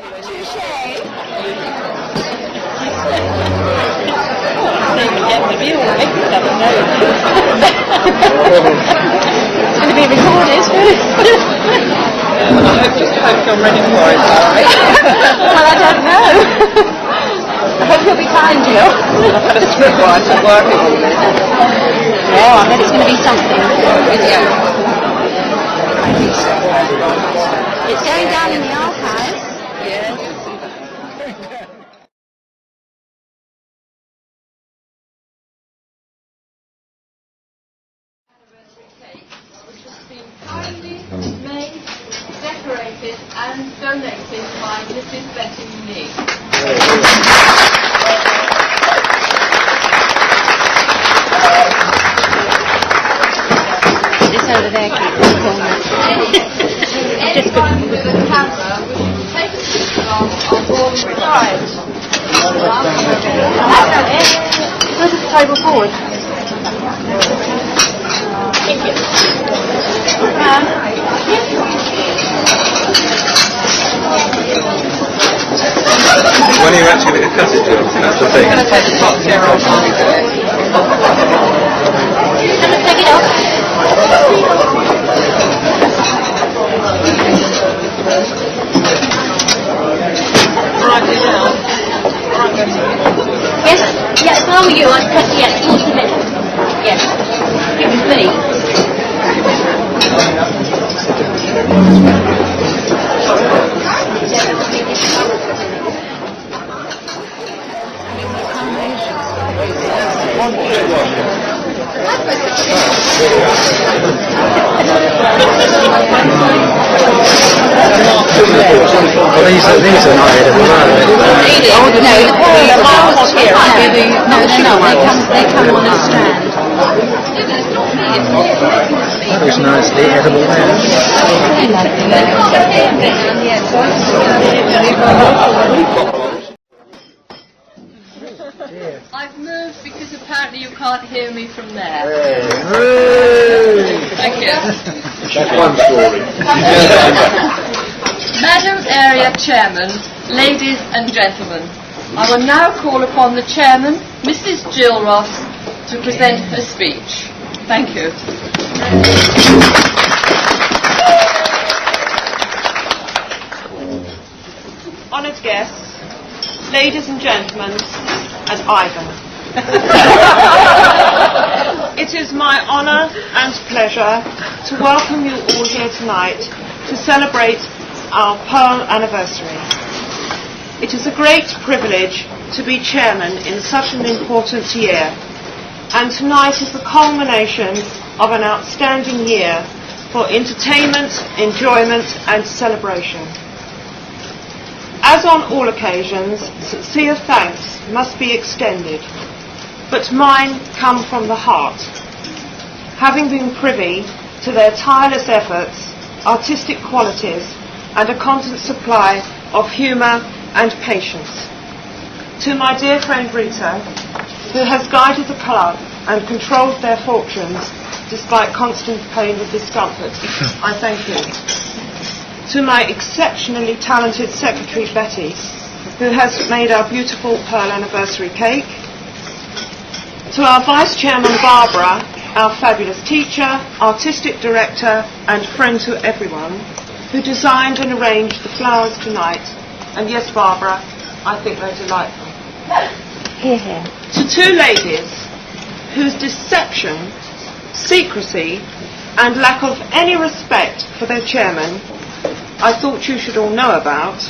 It's going to be recorded. I hope you're ready for it, alright? Well, I don't know. I hope you'll be kind, Jill. I've had a scriptwriter working on this. Oh, I bet it's going to be something. It's going down in the archives. Which has been kindly made, decorated and donated by Mrs. Betty Lee. It's over there, keep in the corner. Anyone with a camera will take a picture of all the prize. Where's the table forward? When are you actually going to cut it, Jill? That's the thing. I'm going to take the top chair off. Take it off. Right now. Yes, yeah, if I were you, I'd cut it towards the middle. Yes. It was me. Well, these are not edible, are they? Oh, no, the pearls here are the... No, they're not. They come on a strand. That was nicely edible I've moved because apparently you can't hear me from there. Thank you. That's one story. Madam Area Chairman, ladies and gentlemen, I will now call upon the Chairman, Mrs. Jill Ross, to present her speech. Thank you. Honoured guests, ladies and gentlemen, and Ivan. It is my honour and pleasure to welcome you all here tonight to celebrate our Pearl anniversary. It is a great privilege to be chairman in such an important year, and tonight is the culmination of an outstanding year for entertainment, enjoyment and celebration. As on all occasions, sincere thanks must be extended, but mine come from the heart, having been privy to their tireless efforts, artistic qualities and a constant supply of humour and patience. To my dear friend Rita, who has guided the club and controlled their fortunes despite constant pain and discomfort, I thank you. To my exceptionally talented secretary Betty, who has made our beautiful Pearl anniversary cake. To our vice chairman Barbara, our fabulous teacher, artistic director and friend to everyone, who designed and arranged the flowers tonight. And yes, Barbara, I think they're delightful. Here, here. To two ladies whose deception, secrecy and lack of any respect for their chairman I thought you should all know about,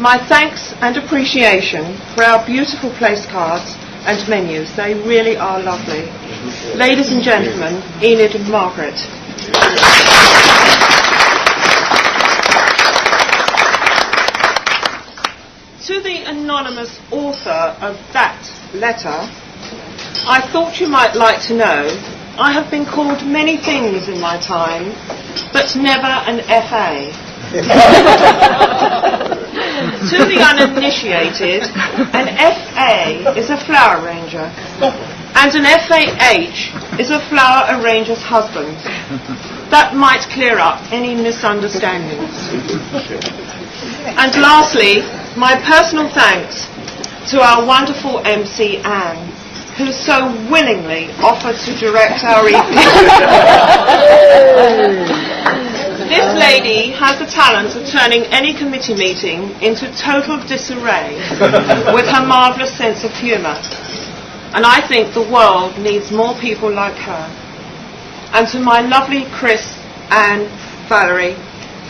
my thanks and appreciation for our beautiful place cards and menus. They really are lovely. Ladies and gentlemen, Enid and Margaret. To the anonymous author of that letter, I thought you might like to know I have been called many things in my time, but never an FA. To the uninitiated, an FA is a flower arranger, and an FAH is a flower arranger's husband. That might clear up any misunderstandings. And lastly, my personal thanks to our wonderful MC Anne, who so willingly offered to direct our evening. This lady has the talent of turning any committee meeting into total disarray with her marvellous sense of humour. And I think the world needs more people like her. And to my lovely Chris, Anne, Valerie,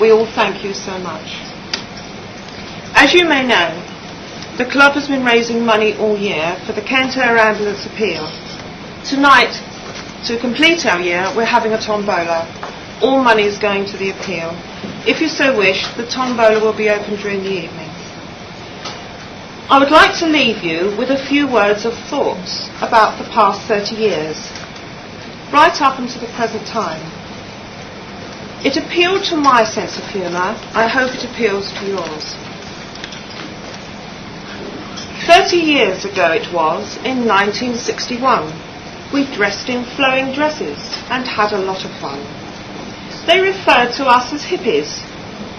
we all thank you so much. As you may know, the club has been raising money all year for the Kent Air Ambulance Appeal. Tonight, to complete our year, we're having a tombola. All money is going to the appeal. If you so wish, the tombola will be open during the evening. I would like to leave you with a few words of thoughts about the past 30 years, right up until the present time. It appealed to my sense of humour. I hope it appeals to yours. 30 years ago it was, in 1961. We dressed in flowing dresses and had a lot of fun. They referred to us as hippies.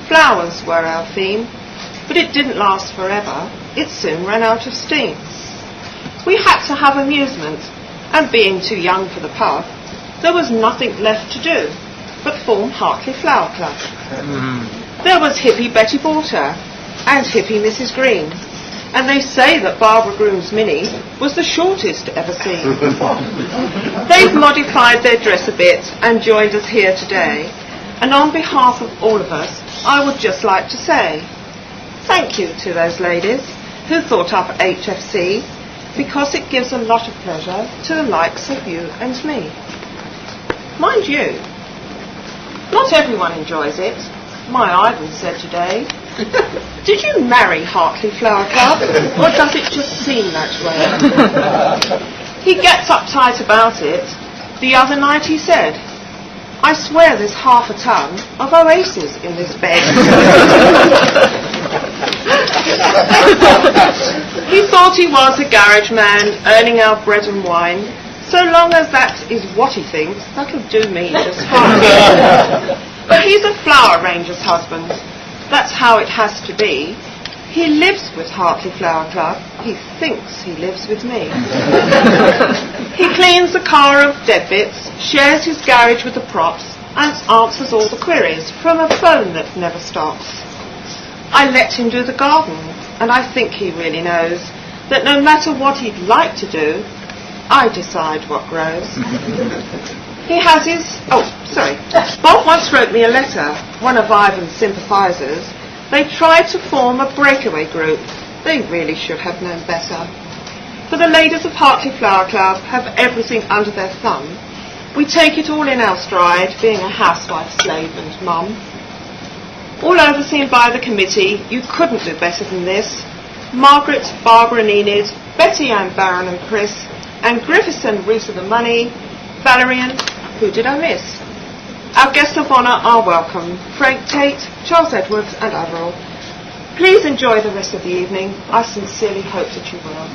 Flowers were our theme, but it didn't last forever. It soon ran out of steam. We had to have amusement, and being too young for the pub, there was nothing left to do but form Hartley Flower Club. There was hippie Betty Porter and hippie Mrs. Green, and they say that Barbara Groom's Minnie was the shortest ever seen. They've modified their dress a bit and joined us here today, and on behalf of all of us, I would just like to say thank you to those ladies who thought up HFC, because it gives a lot of pleasure to the likes of you and me. Mind you, not everyone enjoys it. My Ivan said today, did you marry Hartley Flower Club, or does it just seem that way? He gets uptight about it. The other night he said, I swear there's half a ton of oases in this bed. He thought he was a garage man, earning our bread and wine. So long as that is what he thinks, that'll do me just fine. But he's a flower ranger's husband. That's how it has to be. He lives with Hartley Flower Club. He thinks he lives with me. He cleans the car of dead bits, shares his garage with the props, and answers all the queries from a phone that never stops. I let him do the garden, and I think he really knows that no matter what he'd like to do, I decide what grows. He has his... Bob once wrote me a letter, one of Ivan's sympathisers. They tried to form a breakaway group. They really should have known better. For the ladies of Hartley Flower Club have everything under their thumb. We take it all in our stride, being a housewife, slave and mum. All overseen by the committee, you couldn't do better than this. Margaret, Barbara and Enid, Betty Ann Barron and Chris, and Griffiths and Rita the Money, Valerian, who did I miss? Our guests of honour are welcome, Frank Tate, Charles Edwards and Averell. Please enjoy the rest of the evening. I sincerely hope that you will.